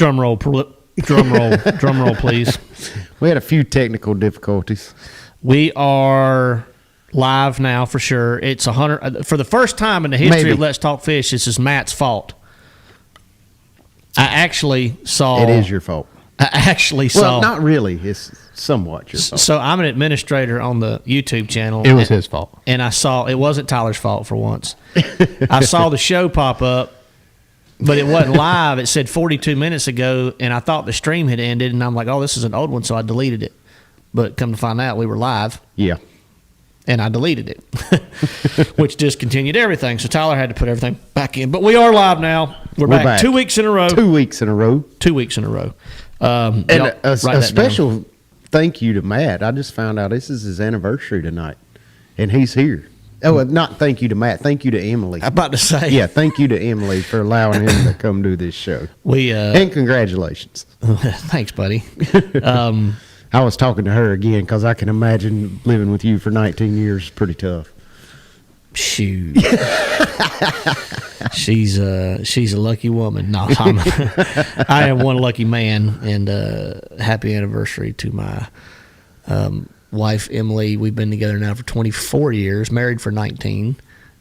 Drum roll, please. We had a few technical difficulties. We are live now for sure. It's 100 for the first time in the history of Let's Talk Fish. This is Matt's fault. I actually saw. It is your fault. I actually saw. Well, not really. It's somewhat your fault. So I'm an administrator on the YouTube channel. It was his fault. And I saw it wasn't Tyler's fault for once. I saw the show pop up, but it wasn't live. It said 42 minutes ago, and I thought the stream had ended, and I'm like, oh, this is an old one, so I deleted it. But come to find out, we were live. Yeah. And I deleted it, which discontinued everything. So Tyler had to put everything back in. But we are live now. We're back 2 weeks in a row. 2 weeks in a row. 2 weeks in a row. And a special thank you to Matt. I just found out this is his anniversary tonight, and he's here. Oh, not thank you to Matt. Thank you to Emily. I'm about to say. Yeah, thank you to Emily for allowing him to come do this show. And congratulations. Thanks, buddy. I was talking to her again because I can imagine living with you for 19 years is pretty tough. Shoot. She's a lucky woman. No, I am one lucky man, and happy anniversary to my wife, Emily. We've been together now for 24 years, married for 19,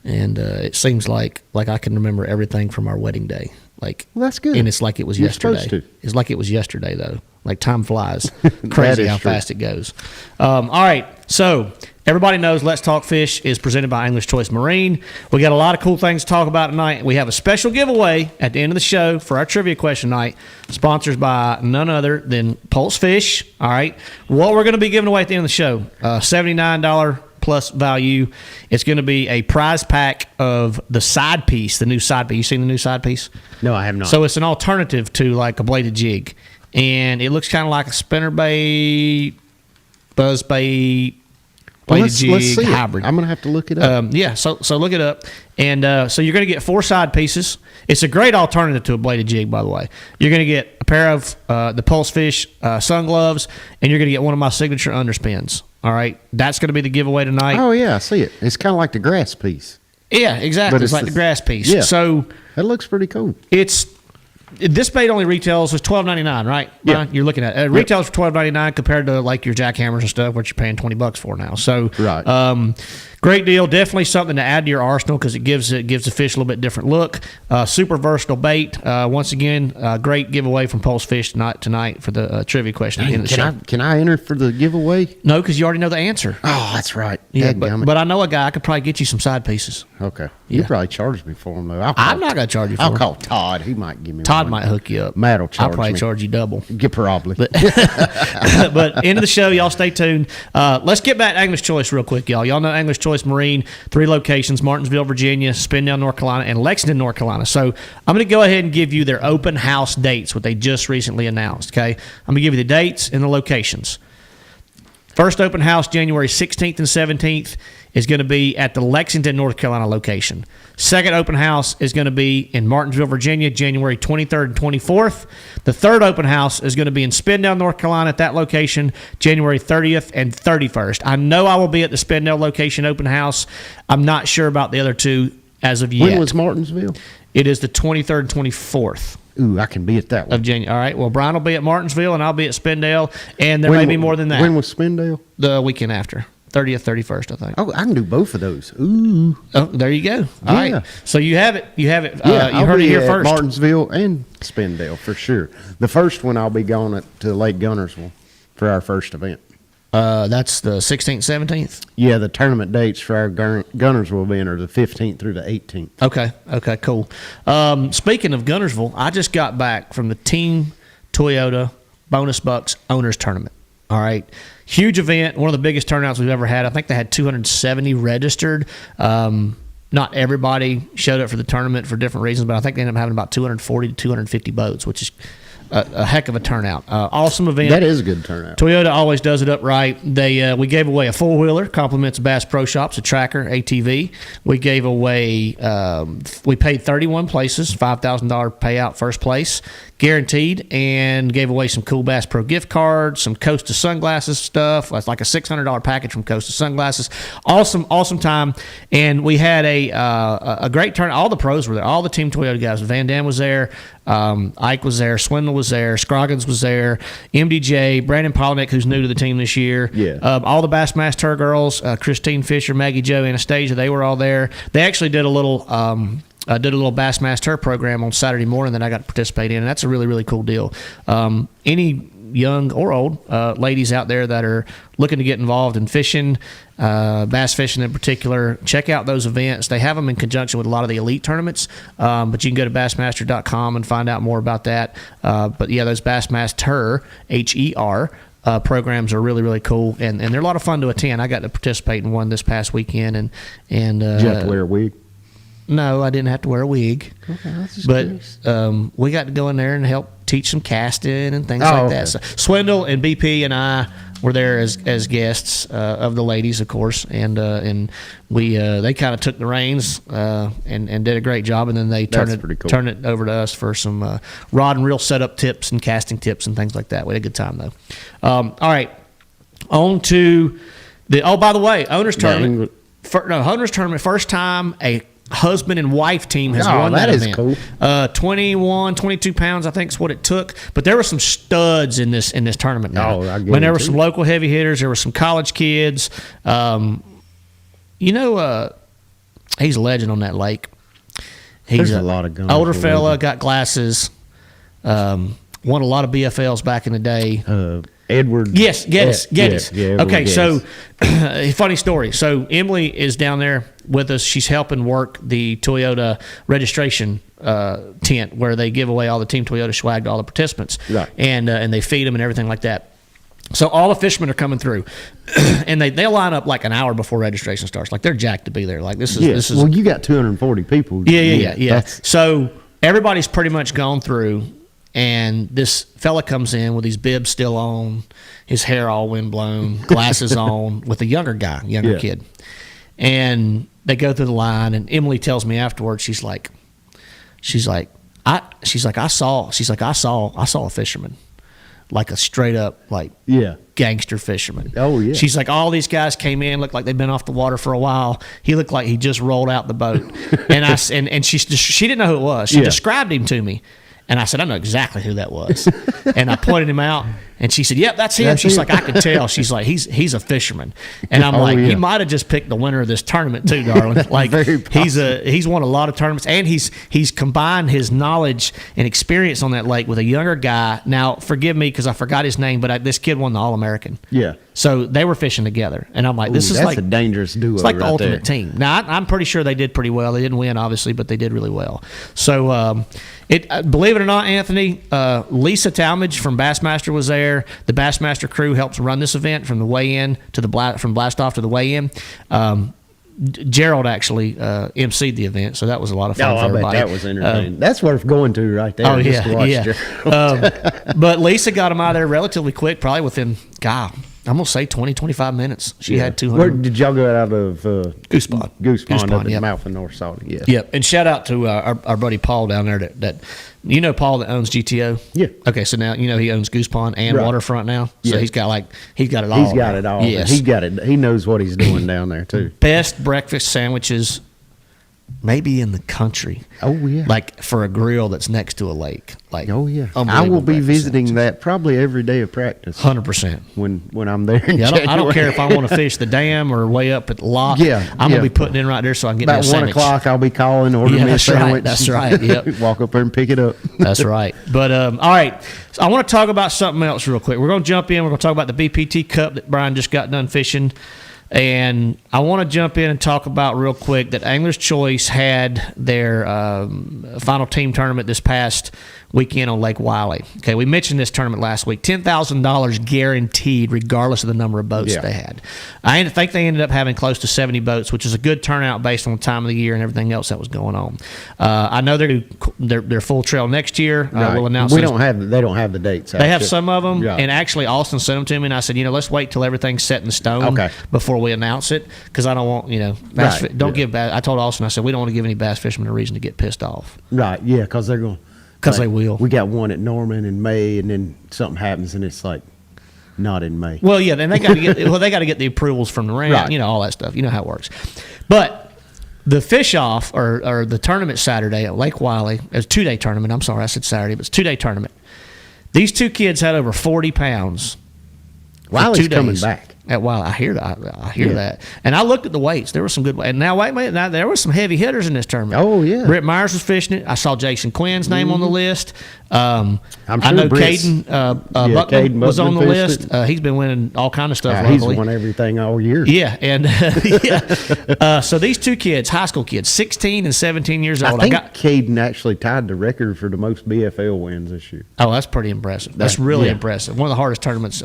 and it seems like I can remember everything from our wedding day. Well, that's good. And it's like it was yesterday. It's like it was yesterday, though. Like time flies. Crazy how fast it goes. All right, so everybody knows Let's Talk Fish is presented by English Choice Marine. We got a lot of cool things to talk about tonight. We have a special giveaway at the end of the show for our trivia question night, sponsored by none other than Pulse Fish. All right, what we're going to be giving away at the end of the show, $79 plus value. It's going to be a prize pack of the side piece, the new side piece. You seen the new side piece? No, I have not. So it's an alternative to like a bladed jig, and it looks kind of like a spinnerbait, buzzbait, bladed jig hybrid. I'm going to have to look it up. So look it up, and so you're going to get 4 side pieces. It's a great alternative to a bladed jig, by the way. You're going to get a pair of the Pulse Fish sun gloves, and you're going to get one of my signature underspins. All right, that's going to be the giveaway tonight. Oh yeah, I see it. It's kind of like the grass piece. Yeah, exactly. It's like the grass piece. Yeah. So that looks pretty cool. This bait only retails was $12.99, right? Yeah. You're looking at it. Retails for $12.99 compared to like your jackhammers and stuff, which you're paying $20 for now. So, right. Great deal. Definitely something to add to your arsenal because it gives the fish a little bit different look. Super versatile bait. Once again, great giveaway from Pulse Fish tonight for the trivia question. Can I enter for the giveaway? No, because you already know the answer. Oh, that's right. Yeah, but I know a guy. I could probably get you some side pieces. Okay. Yeah. You probably charge me for them though. I'm not going to charge you for them. I'll call Todd. He might give me. Todd might hook you up. Matt will charge me. I'll probably charge you double. Probably. But end of the show, y'all stay tuned. Let's get back to English Choice real quick, y'all. Y'all know English Choice Marine, 3 locations: Martinsville, Virginia, Spindale, North Carolina, and Lexington, North Carolina. So I'm going to go ahead and give you their open house dates, what they just recently announced. Okay, I'm going to give you the dates and the locations. First open house, January 16th and 17th, is going to be at the Lexington, North Carolina location. Second open house is going to be in Martinsville, Virginia, January 23rd and 24th. The third open house is going to be in Spindale, North Carolina at that location, January 30th and 31st. I know I will be at the Spindale location open house. I'm not sure about the other two as of yet. When was Martinsville? It is the 23rd and 24th. Ooh, I can be at that one. Of January. All right. Well, Brian will be at Martinsville, and I'll be at Spindale, and there may be more than that. When was Spindale? The weekend after. 30th, 31st, I think. Oh, I can do both of those. Ooh. Oh, there you go. All right. So you have it. You have it. Yeah, you heard it here first. Martinsville and Spindale for sure. The first one I'll be going to Lake Gunnersville for our first event. That's the 16th, 17th? Yeah, the tournament dates for our Gunnersville event are the 15th through the 18th. Okay, cool. Speaking of Gunnersville, I just got back from the Team Toyota Bonus Bucks Owners Tournament. All right. Huge event, one of the biggest turnouts we've ever had. I think they had 270 registered. Not everybody showed up for the tournament for different reasons, but I think they ended up having about 240 to 250 boats, which is a heck of a turnout. Awesome event. That is a good turnout. Toyota always does it up right. We gave away a four-wheeler, compliments of Bass Pro Shops, a Tracker ATV. We gave away, we paid 31 places, $5,000 payout first place, guaranteed, and gave away some cool Bass Pro gift cards, some Costa sunglasses stuff. That's like a $600 package from Costa sunglasses. Awesome time. And we had a great turn. All the pros were there. All the Team Toyota guys. Van Dam was there. Ike was there. Swindle was there. Scroggins was there. MDJ, Brandon Polnick, who's new to the team this year. Yeah. All the Bassmaster girls, Christine Fisher, Maggie Jo, Anastasia, they were all there. They actually did a little Bassmaster program on Saturday morning that I got to participate in, and that's a really, really cool deal. Any young or old ladies out there that are looking to get involved in fishing, bass fishing in particular, check out those events. They have them in conjunction with a lot of the elite tournaments, but you can go to bassmaster.com and find out more about that. But yeah, those Bassmaster, H-E-R, programs are really, really cool, and they're a lot of fun to attend. I got to participate in one this past weekend, and did you have to wear a wig? No, I didn't have to wear a wig. Okay, that's just but curious. We got to go in there and help teach some casting and things like that. So Swindle and BP and I were there as guests of the ladies, of course, and we they kind of took the reins and did a great job, and then they turned it over to us for some rod and reel setup tips and casting tips and things like that. We had a good time though. All right, on to the by the way, owners tournament. Owners tournament, first time a husband and wife team has won that event. Is cool. 21, 22 pounds, I think is what it took. But there were some studs in this tournament. Now. I when there were some local heavy hitters, there were some college kids. He's a legend on that lake. He's a lot of guns. Older fella, got glasses. Won a lot of BFLs back in the day. Edward. Yes, Geddes. Yeah, okay, Geddes. So funny story. So Emily is down there with us. She's helping work the Toyota registration tent where they give away all the Team Toyota swag to all the participants, right. And they feed them and everything like that. So all the fishermen are coming through, and they'll line up like an hour before registration starts. Like they're jacked to be there. Like this is. Well, you got 240 people. Yeah. So everybody's pretty much gone through. And this fella comes in with his bib still on, his hair all windblown, glasses on, with a younger kid. And they go through the line, and Emily tells me afterwards, she's like, I saw a fisherman, like a straight up gangster fisherman. Oh yeah. She's like, all these guys came in, looked like they'd been off the water for a while. He looked like he just rolled out the boat, and she didn't know who it was. She described him to me. And I said, I know exactly who that was. And I pointed him out, and she said, yep, that's him. She's like, I can tell. She's like, he's a fisherman. And I'm he might have just picked the winner of this tournament too, darling. Like he's won a lot of tournaments, and he's combined his knowledge and experience on that lake with a younger guy. Now, forgive me because I forgot his name, but this kid won the All-American. Yeah. So they were fishing together, and I'm like, that's like a dangerous duo. It's like the ultimate there. Team. Now, I'm pretty sure they did pretty well. They didn't win, obviously, but they did really well. So, believe it or not, Anthony, Lisa Talmadge from Bassmaster was there. The Bassmaster crew helps run this event from the weigh-in to from blast off to the weigh-in. Gerald actually emceed the event, so that was a lot of fun for everybody. That was entertaining. That's worth going to right there. Oh, yeah. But Lisa got them out of there relatively quick, probably within, I'm going to say 20, 25 minutes. She had 200. Where did y'all go out of? Goose Pond. Goose Pond up in the mouth of North Salty. Yeah. Yep. And shout out to our buddy Paul down there that Paul that owns GTO? Yeah. Okay, so now he owns Goose Pond and Waterfront now. So yeah. he's got it all. He's got it all. Yes. He got it. He knows what he's doing down there too. Best breakfast sandwiches maybe in the country. Oh yeah. Like for a grill that's next to a lake. Like oh yeah. I will be visiting that probably every day of practice. 100%. When I'm there. I don't care if I want to fish the dam or way up at the lock. Yeah. I'm gonna be putting in right there so I can get about that sandwich. 1 o'clock. I'll be calling, ordering me a sandwich. That's right. Yep. Walk up there and pick it up. That's right. But all right. So I want to talk about something else real quick. We're gonna jump in. We're gonna talk about the BPT Cup that Brian just got done fishing. And I want to jump in and talk about real quick that Angler's Choice had their final team tournament this past weekend on Lake Wiley. Okay, we mentioned this tournament last week. $10,000 guaranteed regardless of the number of boats they had. I think they ended up having close to 70 boats, which is a good turnout based on the time of the year and everything else that was going on. I know they're full trail next year. Right. We'll announce they don't have the dates. They have some of them, yeah. and actually Austin sent them to me, and I said, let's wait till everything's set in stone before we announce it, because I don't want, give bass. I told Austin, I said, we don't want to give any bass fishermen a reason to get pissed off. Right, yeah, because they're going. Because they will. We got one at Norman in May, and then something happens, and it's like not in May. Well, yeah, then they got to get the approvals from the ramp, right. All that stuff. You know how it works. But the fish off or the tournament Saturday at Lake Wiley, it was a 2-day tournament. I'm sorry, I said Saturday, but it's a 2-day tournament. These two kids had over 40 pounds. Wiley's coming back. Well, I hear that. I hear that. And I looked at the weights. There were some good weights. And now, wait a minute. Now, there were some heavy hitters in this tournament. Oh, yeah. Britt Myers was fishing it. I saw Jason Quinn's name on the list. I'm sure I know Caden Buckman was on the list. He's been winning all kind of stuff. He's won everything all year. Yeah. And so these two kids, high school kids, 16 and 17 years old. I think Caden actually tied the record for the most BFL wins this year. Oh, that's pretty impressive. That's really impressive. One of the hardest tournaments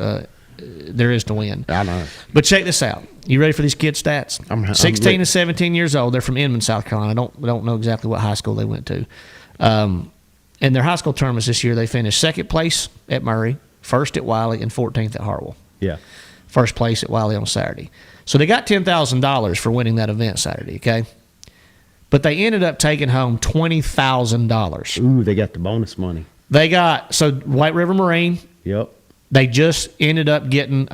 there is to win. I know. But check this out. You ready for these kids' stats? 16 and 17 years old. They're from Inman, South Carolina. I don't know exactly what high school they went to. In their high school tournaments this year, they finished second place at Murray, first at Wiley, and 14th at Hartwell. Yeah. First place at Wiley on Saturday. So they got $10,000 for winning that event Saturday, okay? But they ended up taking home $20,000. Ooh, they got the bonus money. So White River Marine. Yep. They just ended up getting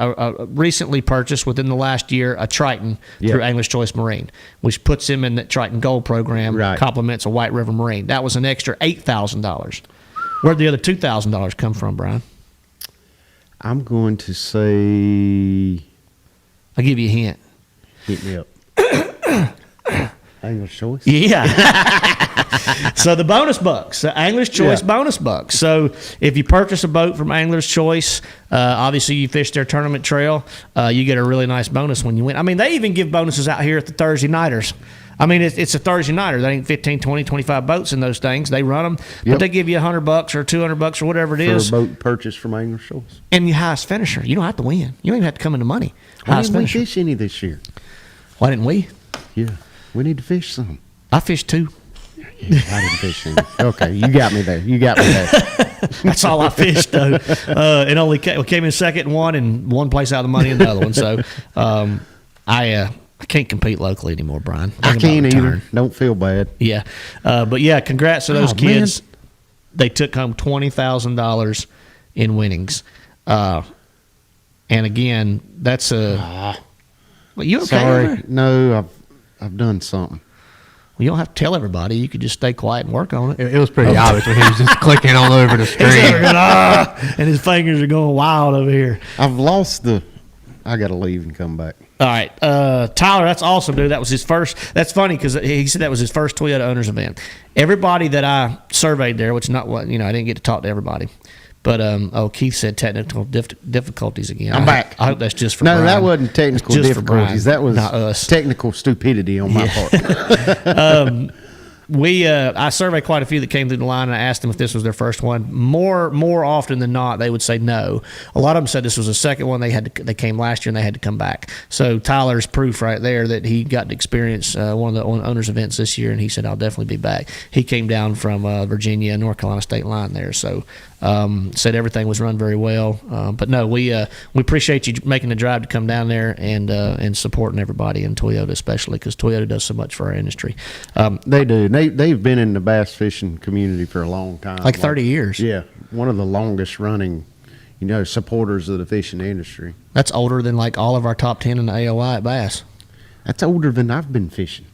recently purchased within the last year a Triton through English Choice Marine, which puts them in that Triton Gold program, complements a White River Marine. That was an extra $8,000. Where'd the other $2,000 come from, Brian? I'm going to say... I'll give you a hint. Hit me up. English Choice? Yeah. So the bonus bucks, the Angler's Choice bonus bucks. So if you purchase a boat from Angler's Choice, obviously you fish their tournament trail, you get a really nice bonus when you win. I mean, they even give bonuses out here at the Thursday Nighters. I mean, it's a Thursday Nighter. They ain't 15, 20, 25 boats in those things. They run them, but they give you $100 or $200 or whatever it is. For a boat purchase from Angler's Choice. And your highest finisher. You don't have to win. You don't even have to come into money. Why didn't we fish any this year? Why didn't we? Yeah. We need to fish some. I fished 2. I didn't fish any. Okay, you got me there. That's all I fished, though. It only came in second in one and one place out of the money in the other one. So I can't compete locally anymore, Brian. I can't either. Don't feel bad. Yeah. But, yeah, congrats to those kids. Man. They took home $20,000 in winnings. And, again, that's a you okay? Sorry. No, I've done something. Well, you don't have to tell everybody. You could just stay quiet and work on it. It was pretty obvious when he was just clicking all over the screen. And his fingers are going wild over here. I've lost I got to leave and come back. All right. Tyler, that's awesome, dude. That was his first. That's funny because he said that was his first Toyota Owners event. Everybody that I surveyed there, which not what, I didn't get to talk to everybody. But, Keith said technical difficulties again. I'm back. I hope that's just for No, Brian. that wasn't technical difficulties. That was not us. Technical stupidity on my part. I surveyed quite a few that came through the line, and I asked them if this was their first one. More often than not, they would say no. A lot of them said this was the second one. They came last year and they had to come back. So Tyler's proof right there that he got to experience one of the owners events this year, and he said I'll definitely be back. He came down from Virginia, North Carolina state line there, so said everything was run very well. But no, we appreciate you making the drive to come down there and supporting everybody, and Toyota especially, because Toyota does so much for our industry. They do. They've been in the bass fishing community for a long time. Like 30 years. Yeah. One of the longest running, supporters of the fishing industry. That's older than like all of our top 10 in the AOI at Bass. That's older than I've been fishing.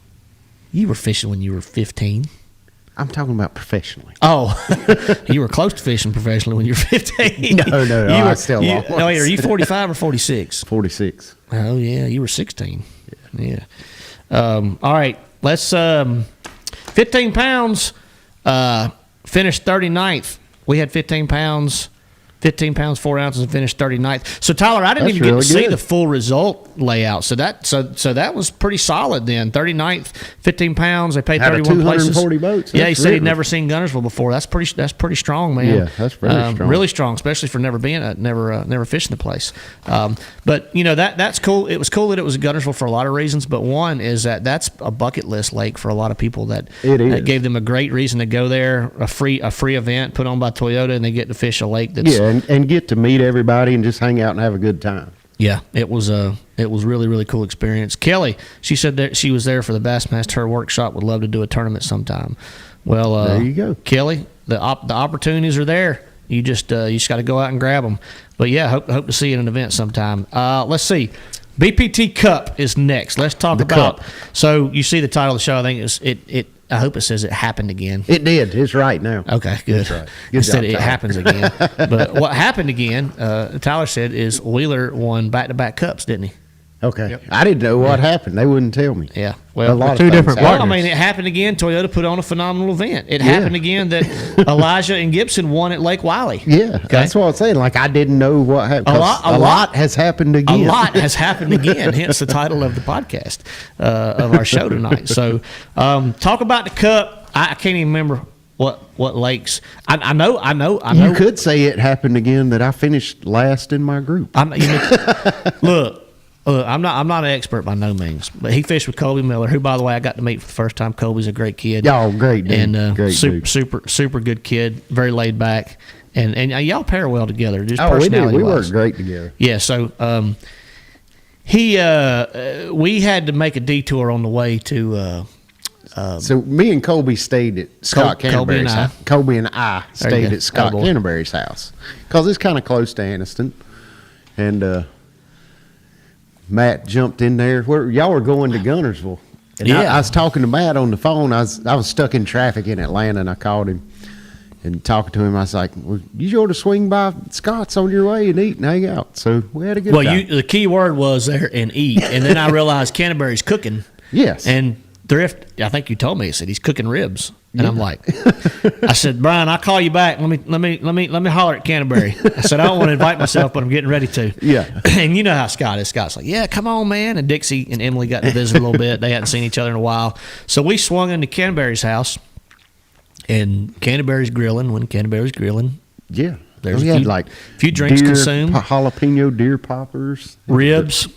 You were fishing when you were 15. I'm talking about professionally. Oh, you were close to fishing professionally when you were 15. No, I still lost. No, are you 45 or 46? 46. Oh, yeah, you were 16. Yeah. All right, let's 15 pounds, finished 39th. We had 15 pounds, 4 ounces, and finished 39th. So, Tyler, I didn't even get to see the full result layout. So that was pretty solid then. 39th, 15 pounds. They paid 31 places. 240 boats. Yeah, he said he'd never seen Guntersville before. That's pretty strong, man. Yeah, that's very strong. Really strong, especially for never fishing the place. But that's cool. It was cool that it was Guntersville for a lot of reasons. But one is that's a bucket list lake for a lot of people. That gave them a great reason to go there. A free event put on by Toyota, and they get to fish a lake that's and get to meet everybody and just hang out and have a good time. Yeah, it was really, really cool experience. Kelly, she said that she was there for the Bassmaster Her workshop. Would love to do a tournament sometime. Well, there you go, Kelly. The opportunities are there. You just got to go out and grab them. But yeah, hope to see you at an event sometime. Let's see. BPT Cup is next. Let's talk about. Cup. So you see the title of the show. I think I hope it says it happened again. It did. It's right now. Okay, good. That's right. Instead, it happens again. But what happened again, Tyler said, is Wheeler won back-to-back cups, didn't he? Okay. Yep. I didn't know what happened. They wouldn't tell me. Yeah. Well, a lot two of different Well, partners. I mean, it happened again. Toyota put on a phenomenal event. It happened again that Elijah and Gibson won at Lake Wiley. Yeah, that's what I'm saying. Like, I didn't know what happened. A lot has happened again. A lot has happened again, hence the title of the podcast of our show tonight. So, talk about the Cup. I can't even remember what lakes. I know. You could say it happened again that I finished last in my group. Look, I'm not an expert by no means, but he fished with Colby Miller, who, by the way, I got to meet for the first time. Colby's a great kid. Y'all great dude. And great dude. super good kid, very laid back, and y'all pair well together. Just we do. We work great together. Yeah. So we had to make a detour on the way to. So me and Colby stayed at Scott Canterbury's house. Colby and I stayed at Scott Canterbury's house because it's kind of close to Anniston, and Matt jumped in there. Y'all were going to Gunnersville. And I was talking to Matt on the phone. I was stuck in traffic in Atlanta, and I called him and talking to him. I was like, well, you sure to swing by Scott's on your way and eat and hang out. So we had a good time. The key word was there and eat. And then I realized Canterbury's cooking. Yes. And Thrift, I think you told me, he said he's cooking ribs. And I'm like, I said, Brian, I'll call you back. Let me holler at Canterbury. I said, I don't want to invite myself, but I'm getting ready to. Yeah. And you know how Scott is. Scott's like, yeah, come on, man. And Dixie and Emily got to visit a little bit. They hadn't seen each other in a while. So we swung into Canterbury's house, and Canterbury's grilling. When Canterbury's grilling, yeah. There's we had like few drinks consumed. Jalapeno deer poppers. Ribs.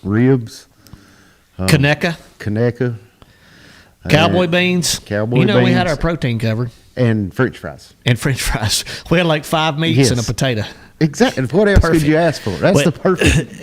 Kaneka. Cowboy beans. Cowboy beans. We had our protein covered. And French fries. We had like 5 meats and a potato. Exactly. What else could you ask for? That's the perfect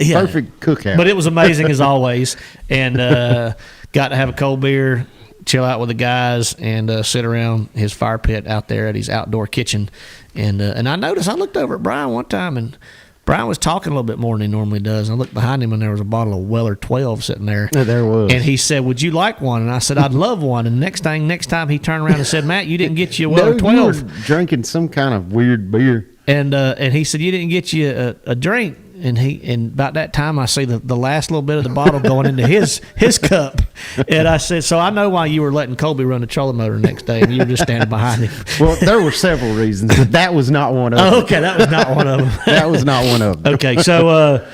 cookout. But it was amazing as always. And got to have a cold beer, chill out with the guys, and sit around his fire pit out there at his outdoor kitchen. And I noticed, I looked over at Brian one time, and Brian was talking a little bit more than he normally does. And I looked behind him, and there was a bottle of Weller 12 sitting there. Yeah, there was. And he said, would you like one? And I said, I'd love one. And next time he turned around and said, Matt, you didn't get you a Weller 12. You were drinking some kind of weird beer. And he said, you didn't get you a drink. And about that time, I see the last little bit of the bottle going into his cup. And I said, so I know why you were letting Colby run the trolling motor the next day, and you were just standing behind him. Well, there were several reasons, but that was not one of them. Oh, okay, that was not one of them. That was not one of them. Okay, so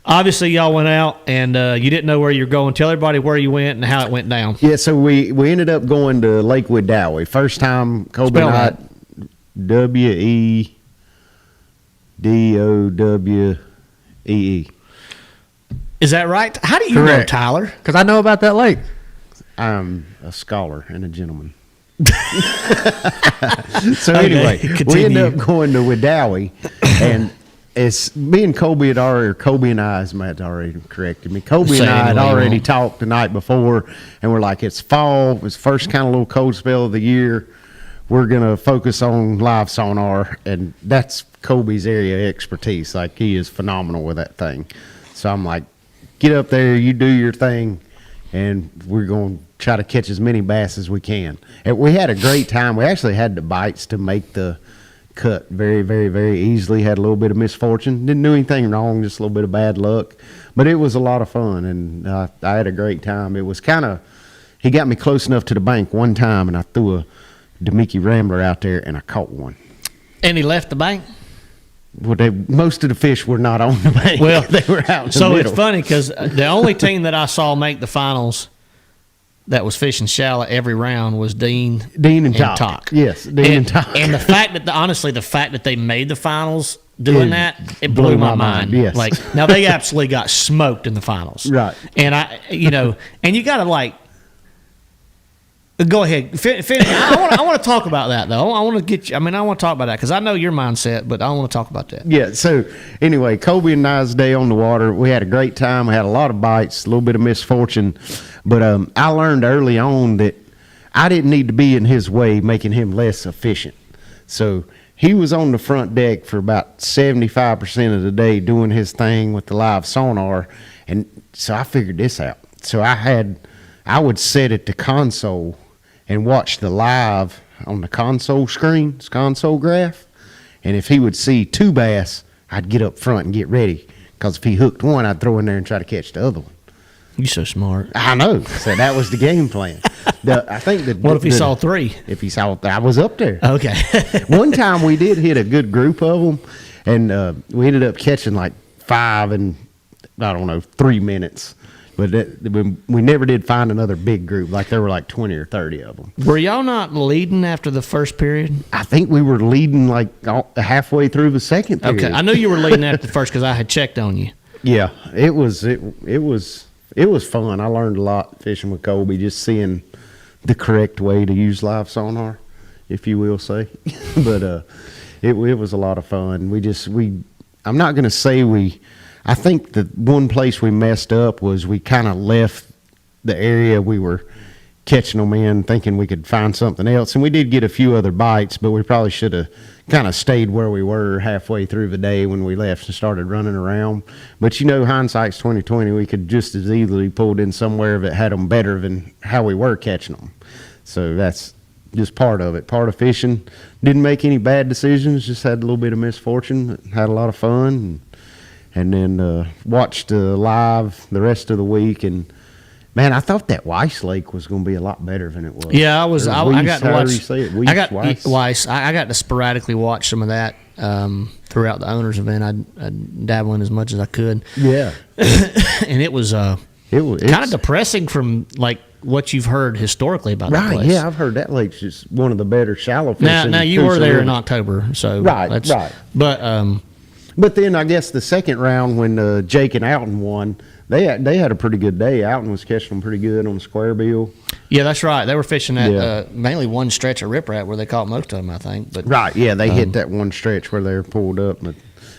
obviously y'all went out, and you didn't know where you were going. Tell everybody where you went and how it went down. Yeah, so we ended up going to Lakewood Dowie. First time Colby and I, WEDOWEE. Is that right? How do you know, Tyler? Because I know about that lake. I'm a scholar and a gentleman. So anyway, we ended up going to Wedowee, and it's me and Colby Colby and I, as Matt already corrected me, Colby and I had already talked the night before, and we're like, it's fall, it's first kind of little cold spell of the year. We're going to focus on live sonar, and that's Colby's area of expertise. Like, he is phenomenal with that thing. So I'm like, get up there, you do your thing, and we're going to try to catch as many bass as we can. And we had a great time. We actually had the bites to make the cut very, very, very easily. Had a little bit of misfortune. Didn't do anything wrong, just a little bit of bad luck. But it was a lot of fun, and I had a great time. It was kind of, he got me close enough to the bank one time, and I threw a Demiki Rambler out there, and I caught one. And he left the bank? Well, most of the fish were not on the bank. Well, they were out in the so middle. It's funny because the only team that I saw make the finals that was fishing shallow every round was Dean and Tock. Yes, Dean and Tock. And the fact that, honestly, the fact that they made the finals doing that, it blew my mind. Yes. Like, now they absolutely got smoked in the finals. Right. And and you got to go ahead. I want to talk about that, though. I want to get you. I want to talk about that because I know your mindset, but I want to talk about that. Yeah. So anyway, Colby and I's day on the water, we had a great time. We had a lot of bites, a little bit of misfortune, but I learned early on that I didn't need to be in his way, making him less efficient. So he was on the front deck for about 75% of the day doing his thing with the live sonar, and so I figured this out. So I would sit at the console and watch the live on the console graph. And if he would see 2 bass, I'd get up front and get ready. Because if he hooked one, I'd throw in there and try to catch the other one. You're so smart. I know. So that was the game plan. What if he saw 3? If he saw, I was up there. Okay. One time we did hit a good group of them, and we ended up catching like 5 in, 3 minutes. But we never did find another big group. Like there were like 20 or 30 of them. Were y'all not leading after the first period? I think we were leading like halfway through the second period. Okay, I knew you were leading after the first because I had checked on you. Yeah, it was fun. I learned a lot fishing with Colby, just seeing the correct way to use live sonar, if you will say. But it was a lot of fun. I'm not going to say I think the one place we messed up was we kind of left the area we were catching them in thinking we could find something else. And we did get a few other bites, but we probably should have kind of stayed where we were halfway through the day when we left and started running around. But hindsight's 2020. We could just as easily pulled in somewhere that had them better than how we were catching them. So that's just part of it. Part of fishing. Didn't make any bad decisions. Just had a little bit of misfortune. Had a lot of fun. And then watched live the rest of the week. And, man, I thought that Weiss Lake was going to be a lot better than it was. Yeah, I got to watch. Weiss. I got to sporadically watch some of that throughout the owners event. I'd dabble in as much as I could. Yeah. And it was kind of depressing from like what you've heard historically about that place. Yeah, I've heard that lake's just one of the better shallow fish. Now you were there in October, so right. But then I guess the second round when Jake and Alton won, they had a pretty good day. Alton was catching them pretty good on the square bill. Yeah, that's right. They were fishing that mainly one stretch of riprap where they caught most of them, I think. But right, yeah, they hit that one stretch where they were pulled up. But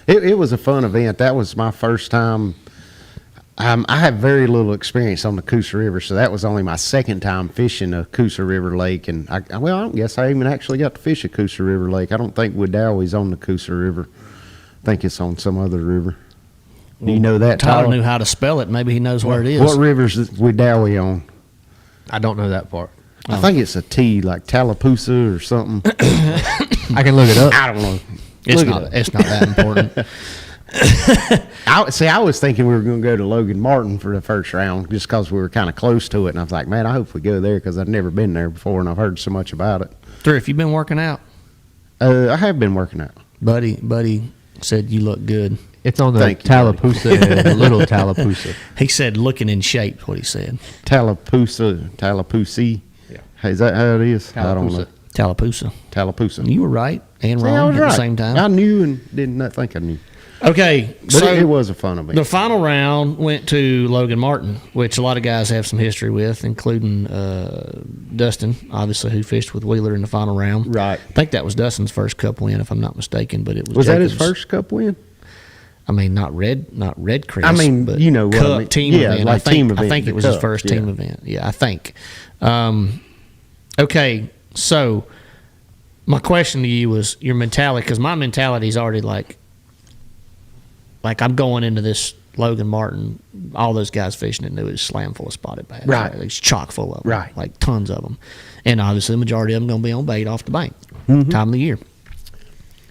it was a fun event. That was my first time. I have very little experience on the Coosa River, so that was only my second time fishing a Coosa River lake. And I don't guess I even actually got to fish a Coosa River lake. I don't think Wedowie's on the Coosa River. I think it's on some other river. Do you know that, Tyler knew how to spell it. Maybe he knows where it is. What river's Wedowie on? I don't know that part. I think it's a T, like Tallapoosa or something. I can look it up. I don't know. It's not that important. I was thinking we were going to go to Logan Martin for the first round just because we were kind of close to it. And I was like, man, I hope we go there because I've never been there before and I've heard so much about it. Thrift, you been working out? I have been working out. Buddy said you look good. It's on the Tallapoosa and Little Tallapoosa. He said looking in shape, what he said. Tallapoosa. Yeah. Hey, is that how it is? I don't know. Tallapoosa. You were right and wrong I was at right. the same time. I knew and did not think I knew. Okay, but so it was a fun event. The final round went to Logan Martin, which a lot of guys have some history with, including Dustin, obviously, who fished with Wheeler in the final round. Right. I think that was Dustin's first Cup win, if I'm not mistaken. But it was. Was that his first Cup win? I mean, not red Chris. I mean, but you know what Cup I mean. Team event. Like team event. I think it was his first team event. Yeah, I think. Okay, so my question to you was your mentality, because my mentality is already like I'm going into this Logan Martin, all those guys fishing it knew it was slam full of spotted bass. Right. It's chock full of them. Right. Like tons of them. And obviously the majority of them going to be on bait off the bank. Time of the year.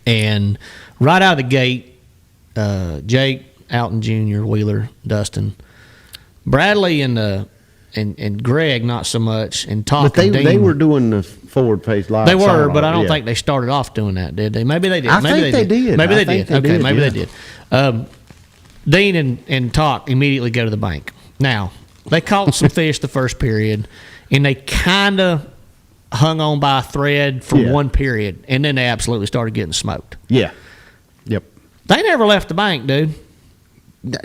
And right out of the gate, Jake, Alton Jr., Wheeler, Dustin, Bradley and Greg not so much, and Talk but and Dean. They were doing the forward pace live. They were, sonar, but I don't think they started off doing that, did they? Maybe they did. I think they did. Maybe they did. Okay, maybe yeah. they did. Dean and Talk immediately go to the bank. Now, they caught some fish the first period, and they kind of hung on by a thread for one period, and then they absolutely started getting smoked. Yeah. Yep. They never left the bank, dude.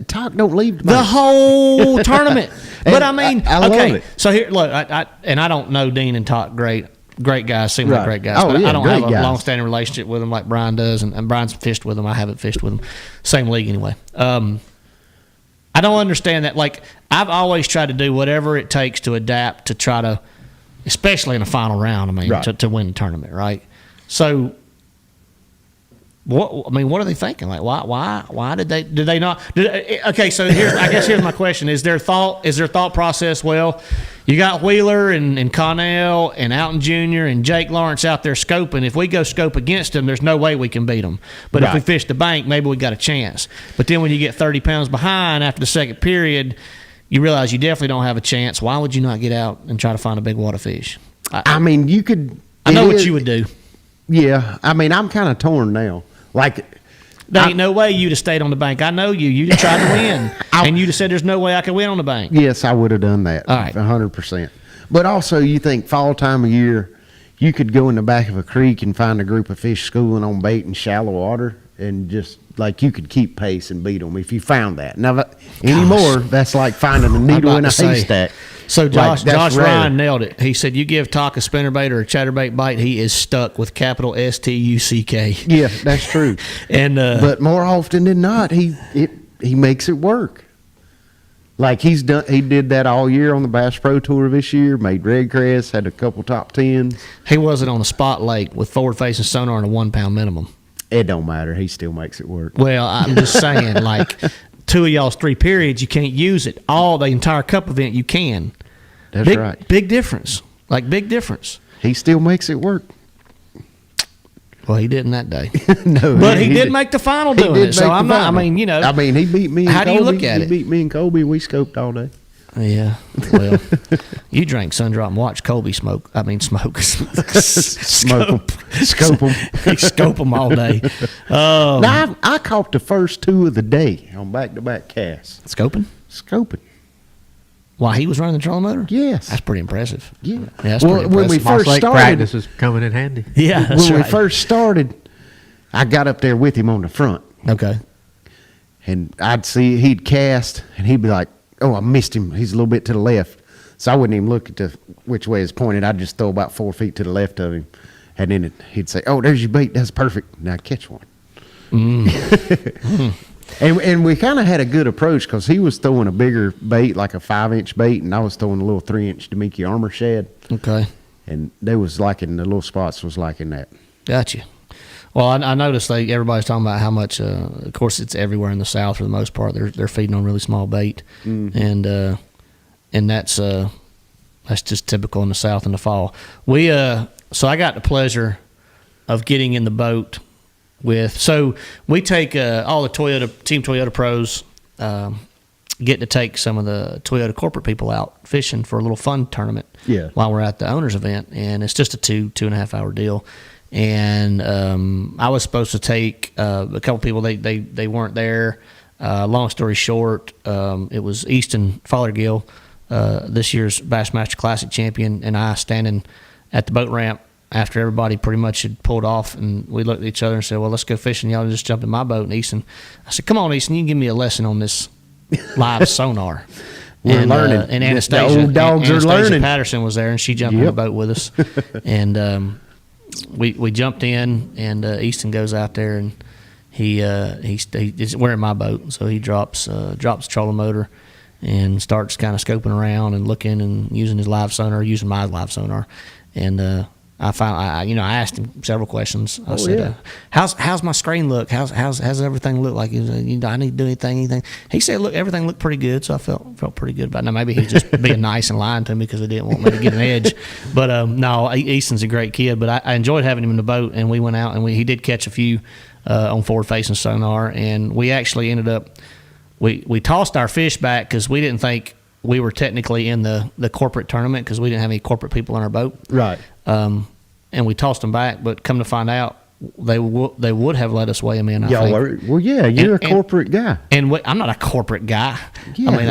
Talk don't leave the bank. The whole tournament. But I mean, I love it. So here, look, I don't know Dean and Talk great guys, seem like great guys. Oh, but yeah, I don't have a guys. long-standing relationship with them like Brian does, and Brian's fished with them. I haven't fished with them. Same league anyway. I don't understand that. Like, I've always tried to do whatever it takes to adapt to try to, especially in a final round, I mean, to win the tournament, right? So What are they thinking? Like, why did they not? Okay, so here's my question: Is their thought process? Well, you got Wheeler and Connell and Alton Jr. and Jake Lawrence out there scoping. If we go scope against them, there's no way we can beat them. But if we fish the bank, maybe we got a chance. But then when you get 30 pounds behind after the second period, you realize you definitely don't have a chance. Why would you not get out and try to find a big water fish? I mean, you could. I know what you would do. Yeah, I mean, I'm kind of torn now. Like, there ain't no way you'd have stayed on the bank. I know you. You'd have tried to win, and you'd have said, "There's no way I could win on the bank." Yes, I would have done that. All right, 100%. But also, you think fall time of year, you could go in the back of a creek and find a group of fish schooling on bait in shallow water, and just like you could keep pace and beat them if you found that. Now anymore, that's like finding a needle in a haystack. So Josh Ryan nailed it. He said, "You give Talk a spinnerbait or a chatterbait bite, he is stuck with capital STUCK." Yeah, that's true. And but more often than not, he makes it work. Like he did that all year on the Bass Pro Tour this year. Made Redcrest, had a couple top 10s. He wasn't on a spot lake with forward facing sonar and a 1 pound minimum. It don't matter. He still makes it work. Well, I'm just saying, like, 2 of y'all's 3 periods, you can't use it. All the entire cup event, you can. That's right. Big difference. Like, big difference. He still makes it work. Well, he didn't that day. No, but he did make the final doing it. So I'm not. I mean, you know. I mean, he beat me. And how Colby. Do you look at it? He beat me and Colby. We scoped all day. Yeah. Well, you drank Sundrop and watched Colby smoke. I mean, smoke. Scope them. Scope them all day. Now, I caught the first 2 of the day on back-to-back casts. Scoping. While he was running the trolling motor? Yes. That's pretty impressive. Yeah. That's pretty impressive. When we first started, practice is coming in handy. Yeah, that's when right. we first started, I got up there with him on the front. Okay. And I'd see he'd cast, and he'd be like, "Oh, I missed him. He's a little bit to the left." So I wouldn't even look at which way it's pointed. I'd just throw about 4 feet to the left of him. And then he'd say, "Oh, there's your bait. That's perfect. Now catch one." And we kind of had a good approach because he was throwing a bigger bait, like a 5-inch bait, and I was throwing a little 3-inch Demiki Armor shad. Okay. And they was liking, the little spots was liking that. Gotcha. Well, I noticed everybody's talking about how much. Of course, it's everywhere in the South for the most part. They're feeding on really small bait, and that's just typical in the South in the fall. So I got the pleasure of getting in the boat with. So we take all the Team Toyota pros. Get to take some of the Toyota corporate people out fishing for a little fun tournament. Yeah. While we're at the owners event, and it's just a 2.5 hour deal. And I was supposed to take a couple people. They weren't there. Long story short, it was Easton Fothergill, this year's Bassmaster Classic champion, and I standing at the boat ramp after everybody pretty much had pulled off, and we looked at each other and said, "Well, let's go fishing. Y'all just jump in my boat." And Easton, I said, "Come on, Easton, you can give me a lesson on this live sonar." We're learning. And Anastasia, the old dogs are learning. Patterson was there, and she jumped in the boat with us, and. We jumped in, and Easton goes out there, and we're in my boat, so he drops the trolling motor and starts kind of scoping around and looking and using his live sonar, using my live sonar, and I asked him several questions. I said, "How's my screen look? How's everything look like? I need to do anything?" He said, "Look, everything looked pretty good." So I felt pretty good about it. Now maybe he's just being nice and lying to me because he didn't want me to get an edge. But no, Easton's a great kid. But I enjoyed having him in the boat, and we went out and he did catch a few on forward facing sonar, and we actually ended up we tossed our fish back because we didn't think we were technically in the corporate tournament because we didn't have any corporate people on our boat. Right. And we tossed them back, but come to find out, they would have let us weigh them in. I think. Well, yeah, you're a corporate guy, and I'm not a corporate guy. Yeah, I mean,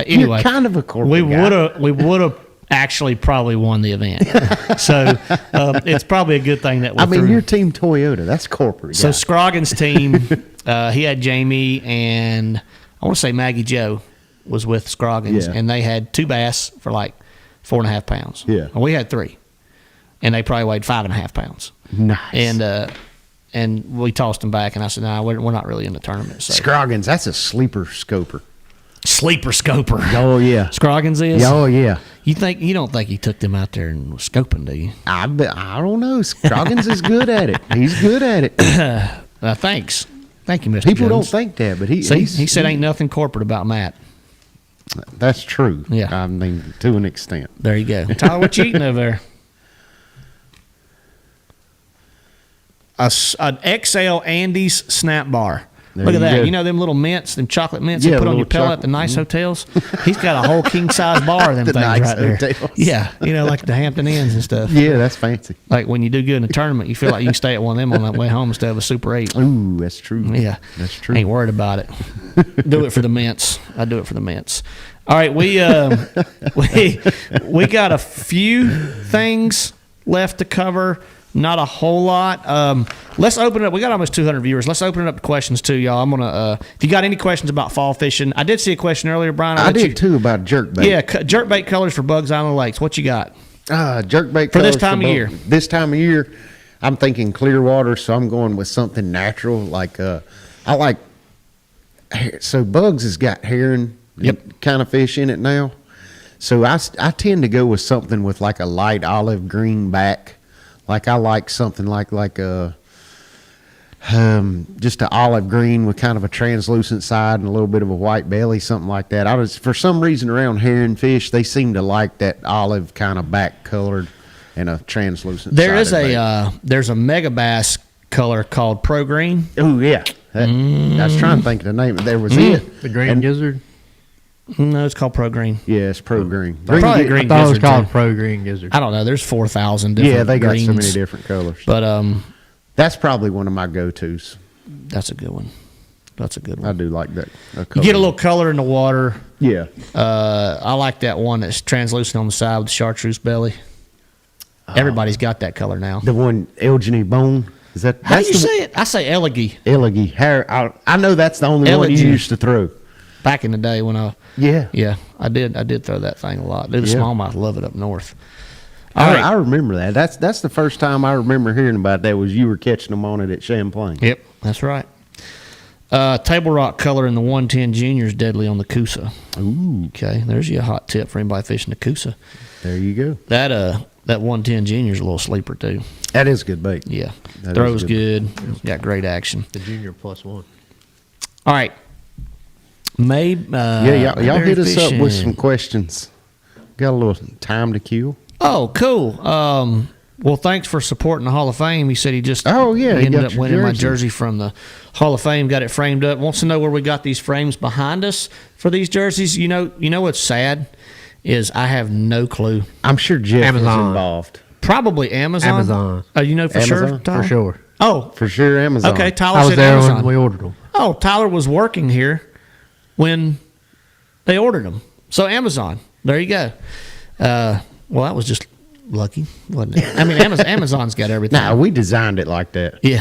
anyway, you're kind of a corporate guy. We would have actually probably won the event. So it's probably a good thing that we're through. You're Team Toyota. That's corporate. So guy. Scroggins' team, he had Jamie and I want to say Maggie Joe was with Scroggins, and they had 2 bass for like 4.5 pounds. Yeah, and we had 3. And they probably weighed 5.5 pounds. Nice. And we tossed them back, and I said, "No, we're not really in the tournament." So. Scroggins, that's a sleeper scoper. Sleeper scoper. Oh yeah, Scroggins is. Oh yeah. You don't think he took them out there and was scoping, do you? I don't know. Scroggins is good at it. He's good at it. Thanks. Thank you, Mr. People Jones. don't think that, but he said ain't nothing corporate about Matt. That's true. Yeah. I mean, to an extent. There you go. Tyler, what you eating over there? An XL Andes snap bar. Look at that. Go. You know them little mints, them chocolate mints you put on your pillow at the nice hotels? He's got a whole king-size bar of them The things nice right there. hotels. Yeah, like the Hampton Inns and stuff. Yeah, that's fancy. Like when you do good in a tournament, you feel like you can stay at one of them on that way home instead of a Super 8. Ooh, that's true. Yeah. That's true. Ain't worried about it. Do it for the mints. I do it for the mints. All right, we got a few things left to cover. Not a whole lot. Let's open it up. We got almost 200 viewers. Let's open it up to questions too, y'all. I'm gonna. If you got any questions about fall fishing, I did see a question earlier, Brian. I did too about jerkbait. Yeah, jerkbait colors for Bugs Island Lakes. What you got? Jerkbait for this time of year. This time of year, I'm thinking clear water, so I'm going with something natural. Like I like. So Bugs has got herring kind of fish in it now, so I tend to go with something with like a light olive green back. Like I like something like a just an olive green with kind of a translucent side and a little bit of a white belly, something like that. For some reason around herring fish, they seem to like that olive kind of back colored and a translucent. There's a mega bass color called Pro Green. Oh yeah, I was trying to think of the name. There was it, the green gizzard. No, it's called Pro Green. Yeah, it's Pro Green. Probably green I thought it was gizzard, called too. Pro Green Gizzard. I don't know. There's 4,000 different. Yeah, they got greens, so many different colors. But that's probably one of my go-tos. that's a good one. That's a good one. I do like that. You get a little color in the water. Yeah. I like that one that's translucent on the side with the chartreuse belly. Everybody's got that color now. The one Elginy Bone. Is that? How do you say it? I say Elegy. Elegy. I know that's the only one you Elegy. used to throw. Back in the day when Yeah, I did throw that thing a lot. The smallmouth love it up north. All I, right. I remember that. That's the first time I remember hearing about that was you were catching them on it at Champlain. Yep, that's right. Table rock color in the 110 Junior is deadly on the Coosa. Ooh, Okay, there's your hot tip for anybody fishing the Coosa. there you go. That 110 Junior is a little sleeper too. That is good bait. Yeah, That throws is good. Got great action. The Junior +1. All right. Maybe Y'all hit us up with some questions. Got a little time to kill. Oh, cool. Well, thanks for supporting the Hall of Fame. He said he just he ended got up your winning my jersey. jersey from the Hall of Fame. Got it framed up. Wants to know where we got these frames behind us for these jerseys. You know what's sad is I have no clue. I'm sure Jeff Amazon. was involved. Probably Amazon. Amazon. Oh, you know for sure, Amazon? Tyler? For sure. Oh, For sure, Amazon. okay. Tyler I was said there Amazon. when we ordered them. Oh, Tyler was working here when they ordered them. So Amazon. There you go. Well, that was just lucky, wasn't it? I mean, Amazon's got everything. Nah, we designed it like that. Yeah.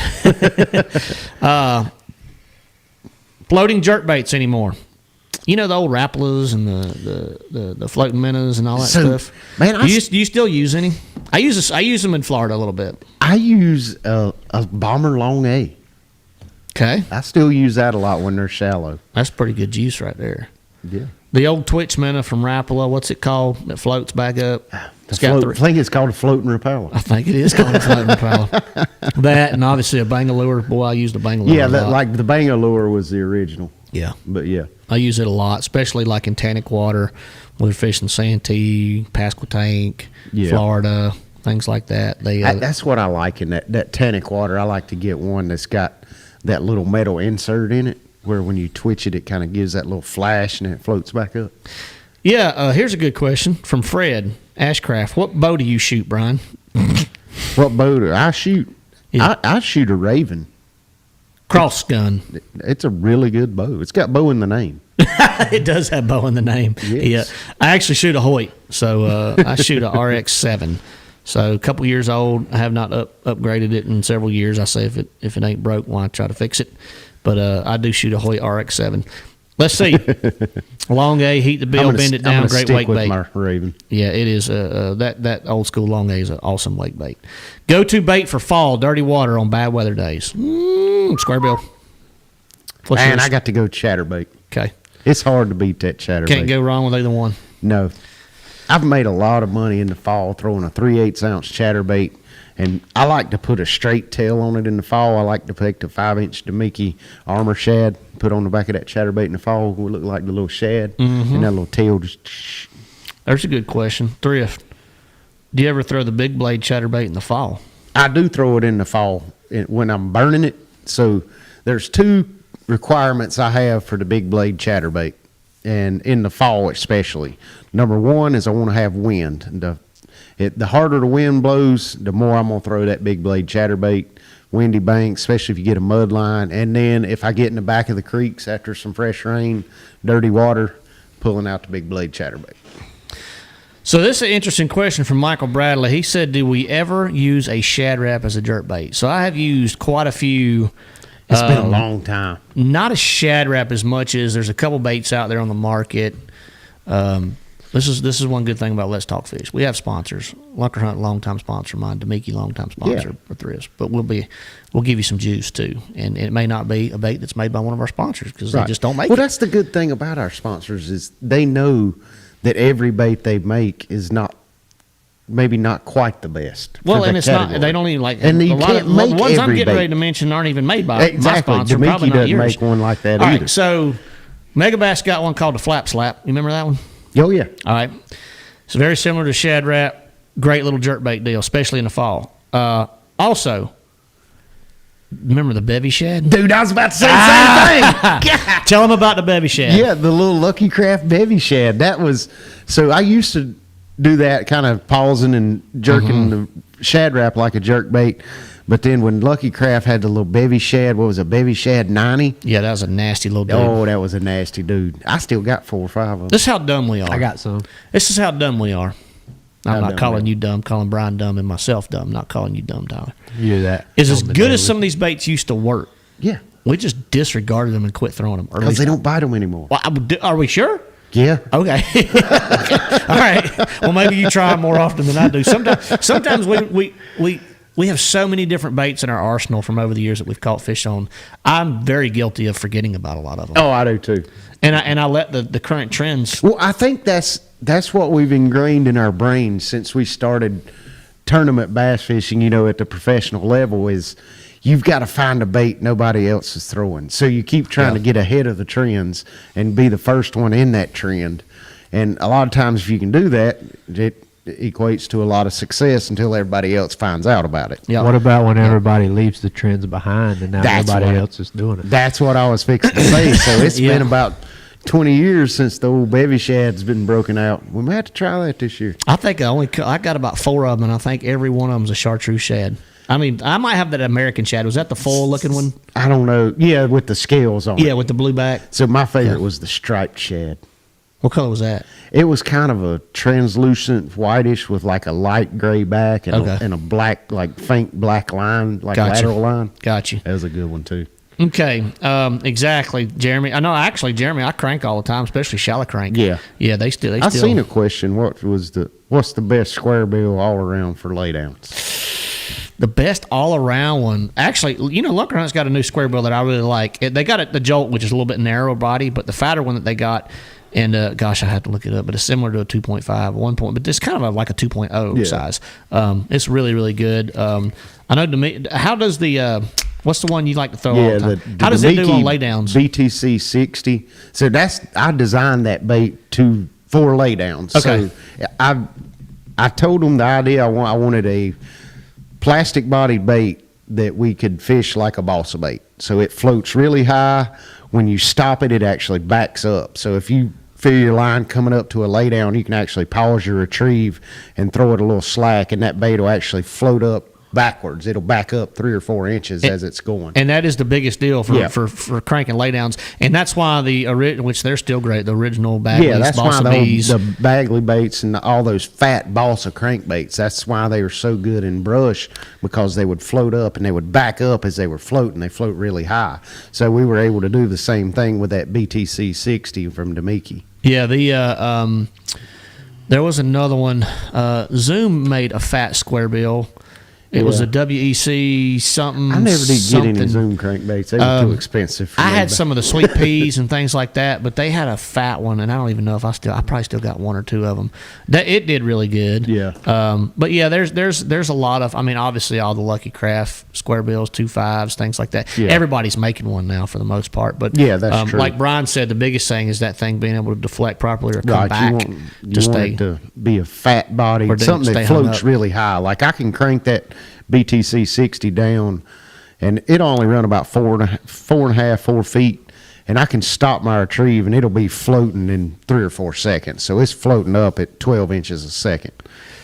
Floating jerk baits anymore. You know the old Rapalas and the floating minnows and all that stuff. Man, do you still use any? I use them in Florida a little bit. I use a Bomber Long A. Okay, I still use that a lot when they're shallow. that's pretty good juice right there. Yeah. The old Twitch minnow from Rapala, what's it called? That floats back up. It's got I think it's called a floating repeller. I think it is called a floating propeller. That and obviously a Bangalore. Boy, I used a Bangalore. Yeah, a lot. like the Bangalore was the original. Yeah, But yeah. I use it a lot, especially like in Tannic water, when we're fishing Santee, Pasquotank, Yeah. Florida, things like that. That's what I like in that tannic water. I like to get one that's got that little metal insert in it where when you twitch it, it kind of gives that little flash and it floats back up. Yeah, here's a good question from Fred Ashcraft. What bow do you shoot, Brian? What bow do I shoot? Yeah. I shoot a Raven. Cross gun. It's a really good bow. It's got bow in the name. It does have bow in the name. Yes. Yeah, I actually shoot a Hoyt, so I shoot a RX-7. So a couple years old. I have not upgraded it in several years. I say if it ain't broke, why try to fix it? But I do shoot a Hoyt RX-7. Let's see. Long A, heat the bill, bend it down, great wake bait. My Raven. Yeah, it is. That old school long A is an awesome wake bait. Go-to bait for fall, dirty water on bad weather days. Square bill. What's Man, yours? I got to go chatterbait. Okay. It's hard to beat that chatterbait. Can't go wrong with either one. No. I've made a lot of money in the fall throwing a 3/8 ounce chatterbait, and I like to put a straight tail on it in the fall. I like to take the 5-inch Demiki armor shad, put on the back of that chatterbait in the fall. It would look like the little shad, and that little tail just. There's a good question. Thrift. Do you ever throw the big blade chatterbait in the fall? I do throw it in the fall when I'm burning it. So there's 2 requirements I have for the big blade chatterbait, and in the fall especially. Number 1 is I want to have wind. The harder the wind blows, the more I'm going to throw that big blade chatterbait. Windy banks, especially if you get a mud line. And then if I get in the back of the creeks after some fresh rain, dirty water, pulling out the big blade chatterbait. So this is an interesting question from Michael Bradley. He said, do we ever use a shad wrap as a jerk bait? So I have used quite a few. It's been a long time. Not a shad wrap as much as there's a couple baits out there on the market. This is one good thing about Let's Talk Fish. We have sponsors. Lunker Hunt, longtime sponsor of mine. Demiki, longtime sponsor for Thrifts. But we'll give you some juice too. And it may not be a bait that's made by one of our sponsors because they just don't make it. Well, that's the good thing about our sponsors is they know that every bait they make is maybe not quite the best. Well, and it's category. Not. They don't even like. And you can't make the ones I'm getting bait. ready to mention aren't even made by my sponsor. Demiki probably not doesn't yours. make one like that All either. Right, so Megabass got one called the Flap Slap. You remember that one? Oh yeah. All right. It's very similar to shad wrap. Great little jerkbait deal, especially in the fall. Also, remember the bevy shad? Dude, I was about to say the same thing. Tell them about the bevy shad. Yeah, the little Lucky Craft bevy shad. That was so. I used to do that, kind of pausing and jerking the shad wrap like a jerk bait. But then when Lucky Craft had the little bevy shad, what was it, bevy shad 90? Yeah, that was a nasty little dude. Oh, that was a nasty dude. I still got 4 or 5 of them. This is how dumb we are. I got some. This is how dumb we are. I'm not calling you you dumb, calling Brian dumb and myself dumb, not calling you dumb, Tyler. You do that. Is as good as some of these baits used to work. Yeah. We just disregarded them and quit throwing them. Because they don't bite them anymore. Well, are we sure? Yeah. Okay. All right. Well, maybe you try them more often than I do. Sometimes we have so many different baits in our arsenal from over the years that we've caught fish on. I'm very guilty of forgetting about a lot of them. Oh, I do too. And I let the current trends. Well, I think that's what we've ingrained in our brains since we started tournament bass fishing, at the professional level is you've got to find a bait nobody else is throwing. So you keep trying to get ahead of the trends and be the first one in that trend. And a lot of times if you can do that, it equates to a lot of success until everybody else finds out about it. What about when everybody leaves the trends behind and now everybody else is doing it? That's what I was fixing to say. So it's been about 20 years since the old bevy shad's been broken out. We might have to try that this year. I think I got about 4 of them, and I think every one of them is a chartreuse shad. I mean, I might have that American shad. Was that the foil-looking one? I don't know. Yeah, with the scales on it. Yeah, with the blue back. So my favorite was the striped shad. What color was that? It was kind of a translucent whitish with like a light gray back and, and a black, like faint black line, like lateral line. Gotcha. That was a good one too. Okay, exactly, Jeremy. I know, actually, Jeremy, I crank all the time, especially shallow crank. Yeah, yeah, they still. I seen a question. What's the best square bill all around for laydowns? The best all around one, actually, Lunker Hunt's got a new square bill that I really like. They got the Jolt, which is a little bit narrow body, but the fatter one that they got. And, gosh, I have to look it up, but it's similar to a 2.5, 1 point, but it's kind of like a 2.0 size. It's really, really good. I know to me, how does what's the one you like to throw all the time? How does it do on laydowns? BTC 60. So I designed that bait for laydowns. Okay. So I told them the idea I wanted a plastic bodied bait that we could fish like a balsa bait. So it floats really high. When you stop it, it actually backs up. So if you feel your line coming up to a laydown, you can actually pause your retrieve and throw it a little slack, and that bait will actually float up backwards. It'll back up 3 or 4 inches as it's going. And that is the biggest deal for cranking laydowns. And that's why which they're still great, the original Bagley's, that's Balsa why Bees. the Bagley baits and all those fat balsa crankbaits, that's why they were so good in brush, because they would float up and they would back up as they were floating. They float really high. So we were able to do the same thing with that BTC 60 from Demiki. Yeah, there was another one. Zoom made a fat square bill. It was a WEC something. I never did get any Zoom crankbaits. They were too expensive for me. I had some of the sweet peas and things like that, but they had a fat one, and I don't even know if I probably still got one or two of them. It did really good. Yeah. But yeah, there's a lot of, I mean, obviously all the Lucky Craft square bills, 2.5s, things like that. Yeah. Everybody's making one now for the most part. But yeah, that's true. Like Brian said, the biggest thing is that thing being able to deflect properly or come back. You want it to be a fat body, something that floats really high. Like I can crank that BTC 60 down, and it'll only run about 4 feet, and I can stop my retrieve, and it'll be floating in 3 or 4 seconds. So it's floating up at 12 inches a second,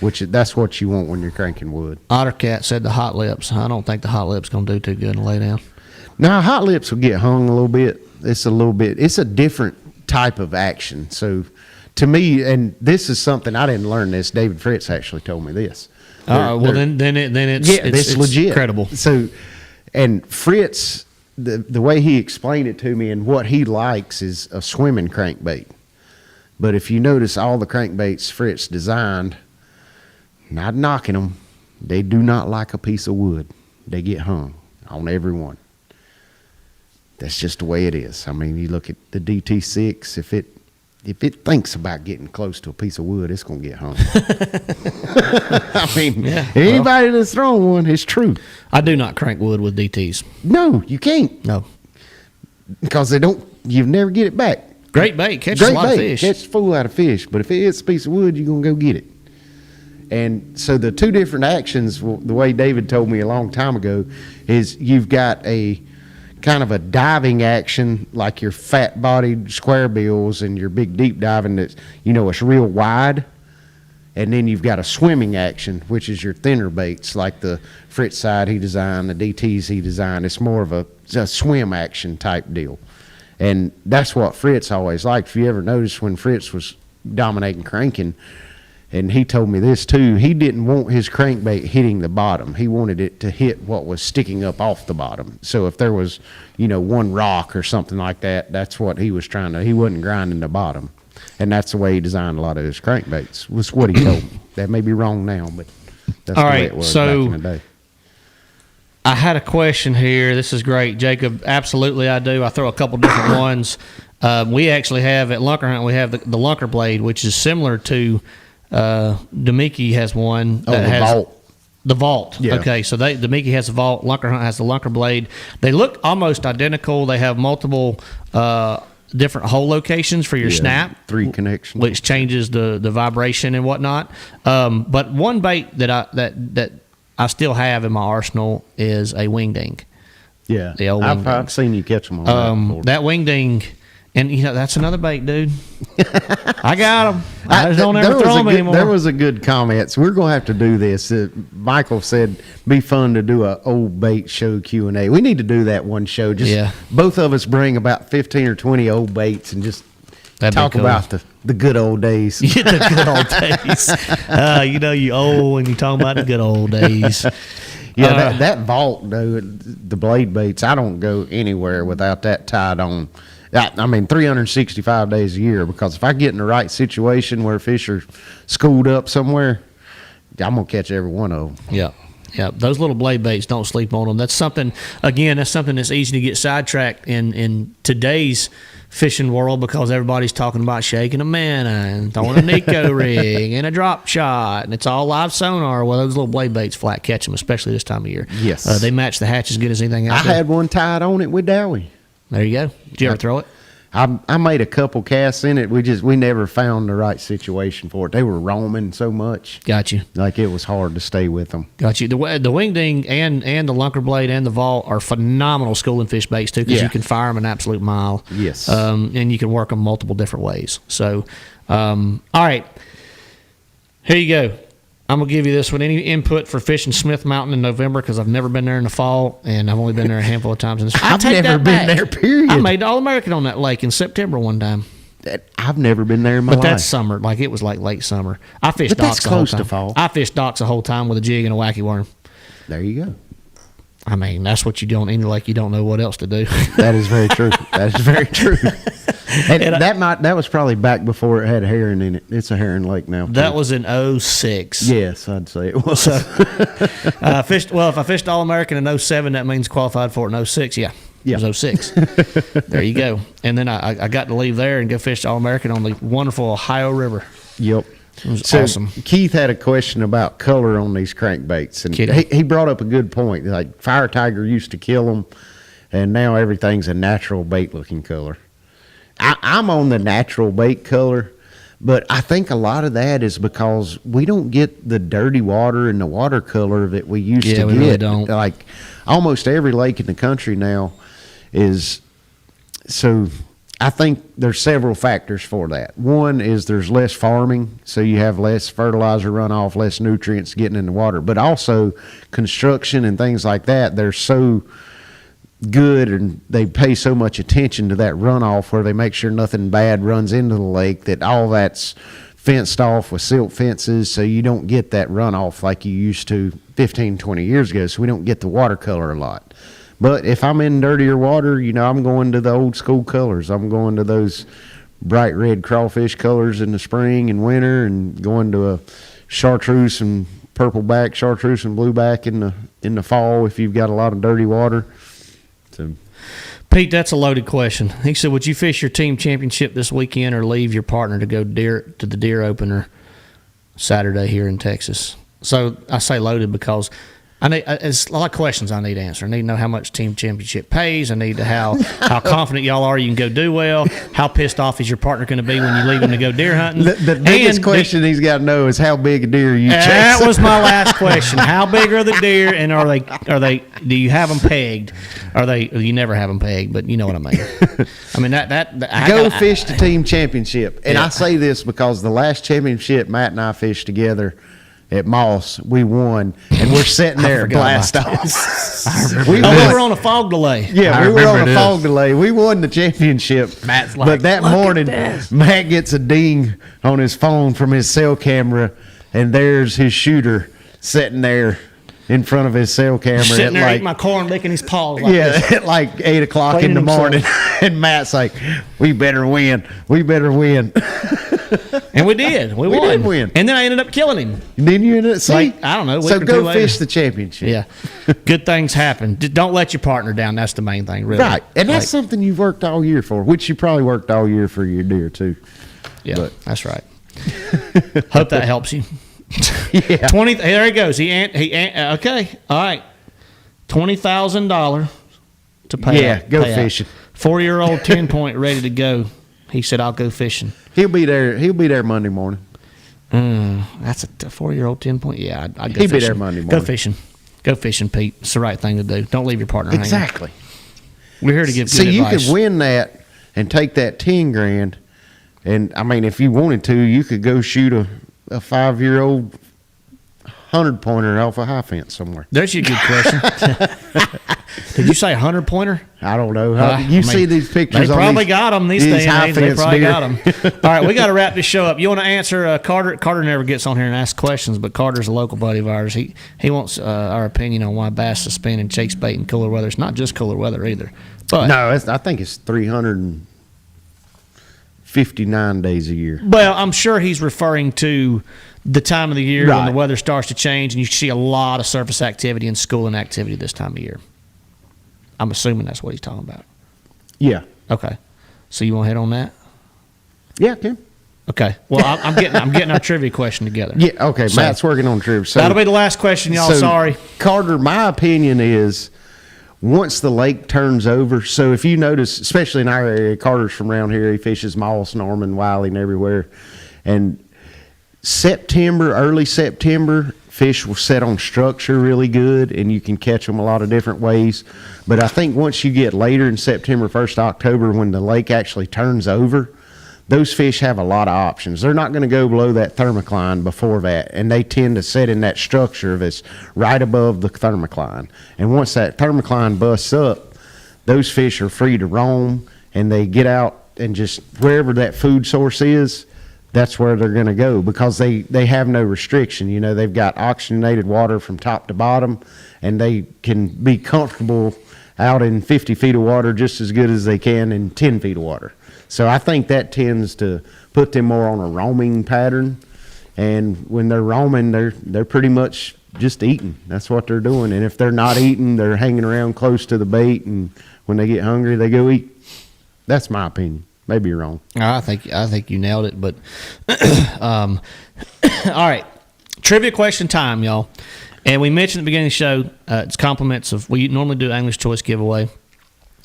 that's what you want when you're cranking wood. Ottercat said the hot lips. I don't think the hot lips going to do too good in lay down. Now, hot lips will get hung a little bit. It's a different type of action. So to me, and this is something I didn't learn this. David Fritz actually told me this. Then it's legit, credible. So, and Fritz, the way he explained it to me and what he likes is a swimming crankbait. But if you notice, all the crankbaits Fritz designed, not knocking them, they do not like a piece of wood. They get hung on every one. That's just the way it is. I mean, you look at the DT6, if it thinks about getting close to a piece of wood, it's going to get hung. I mean, anybody that's thrown one, it's true. I do not crank wood with DTs. No, you can't. No. Because you never get it back. Great bait. Catches a lot of fish. Catches a fool out of fish. But if it hits a piece of wood, you're going to go get it. And so the two different actions, the way David told me a long time ago, is you've got a kind of a diving action like your fat bodied square bills and your big deep diving that's, it's real wide. And then you've got a swimming action, which is your thinner baits like the Fritz side he designed, the DTs he designed. It's more of a swim action type deal. And that's what Fritz always liked. If you ever noticed when Fritz was dominating cranking, and he told me this too, he didn't want his crankbait hitting the bottom. He wanted it to hit what was sticking up off the bottom. So if there was, one rock or something like that, that's what he was trying to, he wasn't grinding the bottom. And that's the way he designed a lot of his crankbaits, was what he told me. That may be wrong now, but that's the way it was back in the day. I had a question here. This is great. Jacob, absolutely I do. I throw a couple different ones. We actually have, at Lunker Hunt, we have the Lunker blade, which is similar to, Demiki has one that has vault. The vault. Yeah. Okay, so Demiki has the vault. Lunker Hunt has the Lunker blade. They look almost identical. They have multiple different hole locations for your snap, 3 connections, which changes the vibration and whatnot. But one bait that I still have in my arsenal is a wing ding. Yeah, the old I've seen you catch them on that before. That wing ding. And, that's another bait, dude. I got them. I just don't ever throw them anymore. There was a good comment. So we're going to have to do this. Michael said, be fun to do a old bait show Q&A. We need to do that one show. Just both of us bring about 15 or 20 old baits and just talk about the good old days. The good old days. You old and you talking about the good old days. Yeah, that vault, though, the blade baits, I don't go anywhere without that tied on. I mean, 365 days a year, because if I get in the right situation where fish are schooled up somewhere, I'm going to catch every one of them. Yeah. Yeah, those little blade baits, don't sleep on them. That's something that's easy to get sidetracked in today's fishing world, because everybody's talking about shaking a mana and throwing a Nico rig and a drop shot, and it's all live sonar. Well, those little blade baits flat catch them, especially this time of year. Yes. They match the hatch as good as anything else. I had one tied on it with Dowie. There you go. Did you ever throw it? I made a couple casts in it. We never found the right situation for it. They were roaming so much. Got you. Like it was hard to stay with them. Got you. The wing ding and the lunker blade and the vault are phenomenal schooling fish baits too, because you can fire them an absolute mile. Yes. And you can work them multiple different ways. So, all right. Here you go. I'm going to give you this one. Any input for fishing Smith Mountain in November? Because I've never been there in the fall, and I've only been there a handful of times in the spring. I've never been there, period. I made All-American on that lake in September one time. I've never been there in my life. But that's summer. Like, it was like late summer. I fished docks the whole time. To fall. I fished docks the whole time with a jig and a wacky worm. There you go. I mean, that's what you do on any lake. You don't know what else to do. That is very true. That is very true. And that was probably back before it had herring in it. It's a herring lake now. That was in 06. Yes, I'd say it was. So, if I fished All-American in 07, that means qualified for it in 06. Yeah. It was 06. There you go. And then I got to leave there and go fish All-American on the wonderful Ohio River. Yep. It was awesome. Keith had a question about color on these crankbaits, and he brought up a good point. Like Fire Tiger used to kill them, and now everything's a natural bait-looking color. I'm on the natural bait color, but I think a lot of that is because we don't get the dirty water and the watercolor that we used to get. We really don't. Like almost every lake in the country now is so. I think there's several factors for that. One is there's less farming, so you have less fertilizer runoff, less nutrients getting in the water. But also construction and things like that, they're so good and they pay so much attention to that runoff where they make sure nothing bad runs into the lake, that all that's fenced off with silt fences, so you don't get that runoff like you used to 15, 20 years ago. So we don't get the watercolor a lot. But if I'm in dirtier water, I'm going to the old school colors. I'm going to those bright red crawfish colors in the spring and winter, and going to a chartreuse and purple back, chartreuse and blue back in the fall if you've got a lot of dirty water. So, Pete, that's a loaded question. He said, would you fish your team championship this weekend or leave your partner to go to the deer opener Saturday here in Texas? So I say loaded because it's a lot of questions I need to answer. I need to know how much team championship pays. I need to how confident y'all are you can go do well. How pissed off is your partner going to be when you leave him to go deer hunting? The biggest question he's got to know is how big a deer are you chasing? That was my last question. How big are the deer, and are they? Do you have them pegged? You never have them pegged, but you know what I mean. I mean fish the team championship, and I say this because the last championship Matt and I fished together at Moss, we won, and we're sitting there at blast off. We were on a fog delay. Yeah, we were on a fog delay. We won the championship. Matt's like, but that morning, Matt gets a ding on his phone from his cell camera, and there's his shooter sitting there in front of his cell camera. Sitting there eating my corn, licking his paws. At like 8 o'clock in the morning. And Matt's like, we better win. We better win. And we did. We won. Did win. And then I ended up killing him. And then you ended up, I don't know. So go fish the championship. Yeah. Good things happen. Don't let your partner down. That's the main thing, really. Right. And that's something you've worked all year for, which you probably worked all year for your deer, too. Yeah, that's right. Hope that helps you. Yeah. There he goes. Okay. All right. $20,000 to pay. Yeah, go fishing. 4-year-old 10-point ready to go. He said, "I'll go fishing." He'll be there Monday morning. That's a 4-year-old 10-point. Yeah, I'd go fishing. He'll be there Monday morning. Go fishing, Pete. It's the right thing to do. Don't leave your partner hanging. Exactly. We're here to give good advice. advice. You could win that and take that $10,000, and I mean, if you wanted to, you could go shoot a 5-year-old 100-pointer off a high fence somewhere. There's your good question. Did you say 100-pointer? I don't know. See these pictures. They probably got them these days. They probably deer. got them. All right, we got to wrap this show up. You want to answer Carter? Carter never gets on here and asks questions, but Carter's a local buddy of ours. He wants our opinion on why bass suspend and chase bait in cooler weather. It's not just cooler weather either. But no, I think it's 359 days a year. Well, I'm sure he's referring to the time of the year when the weather starts to change and you see a lot of surface activity and schooling activity this time of year. I'm assuming that's what he's talking about. Yeah. Okay. So you want to hit on that? Yeah, Tim. Okay. Well, I'm getting our trivia question together. Yeah. Okay. So, Matt's working on trivia. So, that'll be the last question, y'all. Sorry, Carter. My opinion is, once the lake turns over. So if you notice, especially in our area, Carter's from around here. He fishes Moss, Norman, Wiley, and everywhere. And early September, fish will set on structure really good, and you can catch them a lot of different ways. But I think once you get later in September, 1st October, when the lake actually turns over, those fish have a lot of options. They're not going to go below that thermocline before that, and they tend to set in that structure that's right above the thermocline. And once that thermocline busts up, those fish are free to roam, and they get out and just wherever that food source is, that's where they're going to go, because they have no restriction. You know, they've got oxygenated water from top to bottom, and they can be comfortable out in 50 feet of water just as good as they can in 10 feet of water. So I think that tends to put them more on a roaming pattern. And when they're roaming, they're pretty much just eating. That's what they're doing. And if they're not eating, they're hanging around close to the bait. And when they get hungry, they go eat. That's my opinion. Maybe you're wrong. I think you nailed it. But all right, trivia question time, y'all. And we mentioned at the beginning of the show, it's compliments of. We normally do English Choice giveaway.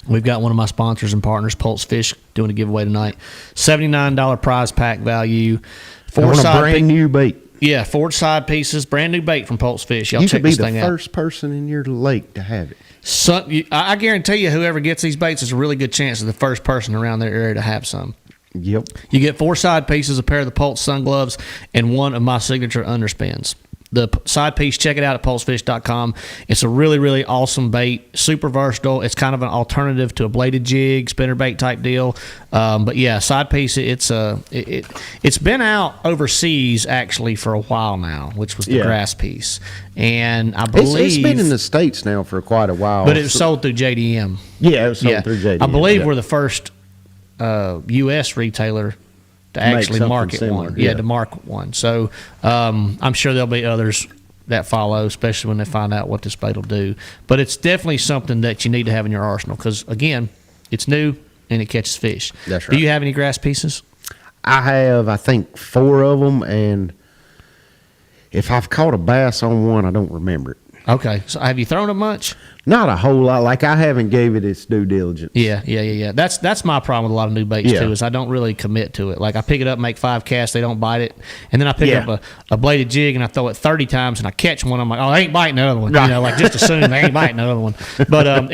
We've got one of my sponsors and partners, Pulse Fish, doing a giveaway tonight. $79 prize pack value. Brand new bait. Yeah, 4 side pieces, brand new bait from Pulse Fish. Y'all you check could be this the thing out. first person in your lake to have it. So, I guarantee you, whoever gets these baits is a really good chance of the first person around their area to have some. Yep. You get 4 side pieces, a pair of the Pulse sun gloves, and one of my signature underspins. The side piece, check it out at pulsefish.com. It's a really, really awesome bait, super versatile. It's kind of an alternative to a bladed jig, spinnerbait type deal. But yeah, side piece, it's been out overseas actually for a while now, which was the grass piece. And I believe it's been in the States now for quite a while. But it was sold through JDM. Yeah, it was sold through JDM. I believe we're the first U.S. retailer to actually market similar, one. Yeah, to market one. So I'm sure there'll be others that follow, especially when they find out what this bait will do. But it's definitely something that you need to have in your arsenal because, again, it's new and it catches fish. That's right. Do you have any grass pieces? I have, I think, 4 of them, and if I've caught a bass on one, I don't remember it. Okay. So have you thrown them much? Not a whole lot. Like, I haven't gave it its due diligence. Yeah. That's my problem with a lot of new baits, too, is I don't really commit to it. Like, I pick it up, make 5 casts, they don't bite it. And then I pick up a bladed jig, and I throw it 30 times, and I catch one. I'm like, oh, they ain't biting the other one. You know, like, just assume they ain't biting the other one. But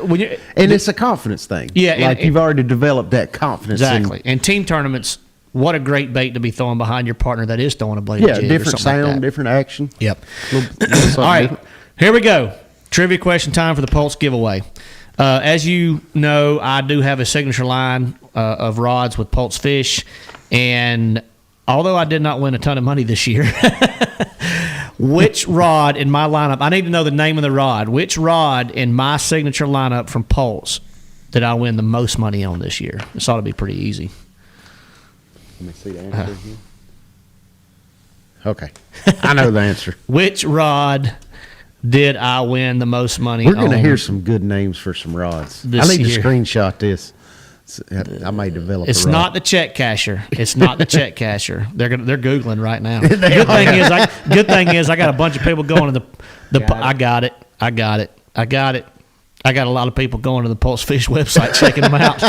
when you and it's a confidence thing. Yeah. Like, you've already developed that confidence. Exactly. And team tournaments, what a great bait to be throwing behind your partner that is throwing a bladed jig. Different or something sound, like different action. Yep. All right. Different. Here we go. Trivia question time for the Pulse giveaway. As you know, I do have a signature line of rods with Pulse Fish, and although I did not win a ton of money this year, which rod in my lineup, I need to know the name of the rod, which rod in my signature lineup from Pulse did I win the most money on this year? This ought to be pretty easy. Let me see the answer here. Okay. I know the answer. Which rod did I win the most money on? We're going to hear some good names for some rods. I need to screenshot this. I may develop It's a rod. not the check casher. It's not the check casher. They're Googling right now. Good thing is I got a bunch of people going to the I got it. I got a lot of people going to the Pulse Fish website checking them out.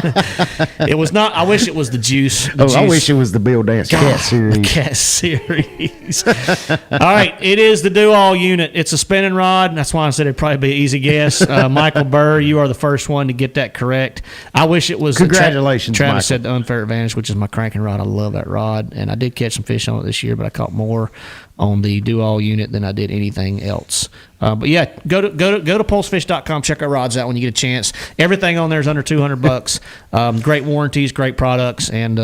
It was not. I wish it was the juice. I wish it was the Bill Dance Cat Series. Cat Series. All right, it is the Do-All unit. It's a spinning rod. That's why I said it'd probably be an easy guess. Michael Burr, you are the first one to get that correct. I wish it was. Congratulations, Travis Michael. said the Unfair Advantage, which is my cranking rod. I love that rod, and I did catch some fish on it this year, but I caught more on the Do-All unit than I did anything else. But yeah, go to pulsefish.com. Check our rods out when you get a chance. Everything on there is under $200. Great warranties, great products, and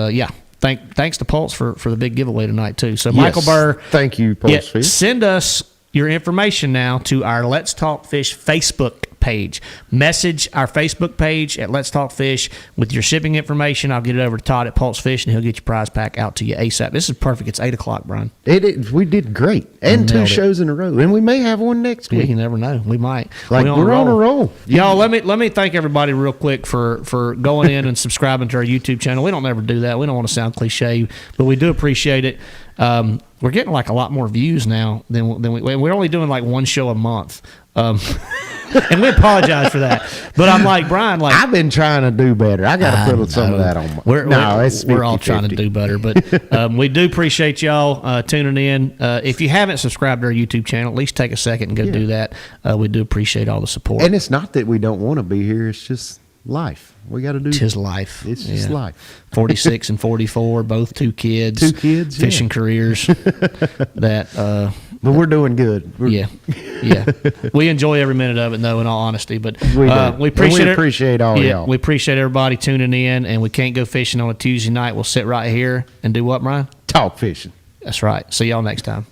thanks to Pulse for the big giveaway tonight too. So Michael Burr, thank you, Pulse Fish. Send us your information now to our Let's Talk Fish Facebook page. Message our Facebook page at Let's Talk Fish with your shipping information. I'll get it over to Todd at Pulse Fish, and he'll get your prize pack out to you ASAP. This is perfect. It's 8 o'clock, Brian. We did great. And 2 shows in a row. And we may have one next week. You never know. We might. We're on a roll. Y'all, let me thank everybody real quick for going in and subscribing to our YouTube channel. We don't ever do that. We don't want to sound cliche, but we do appreciate it. We're getting like a lot more views now than we're only doing like 1 show a month. And we apologize for that. But I'm like, Brian, I've been trying to do better. I got to put some of that on. We're all trying to do better. But we do appreciate y'all tuning in. If you haven't subscribed to our YouTube channel, at least take a second and go do that. We do appreciate all the support. And it's not that we don't want to be here. It's just life. We got to do. Tis life. It's just life. 46 and 44, both 2 kids. 2 kids, fishing careers. But we're doing good. Yeah. We enjoy every minute of it, though, in all honesty. But we appreciate all y'all. We appreciate everybody tuning in, and we can't go fishing on a Tuesday night. We'll sit right here and do what, Brian? Talk fishing. That's right. See y'all next time.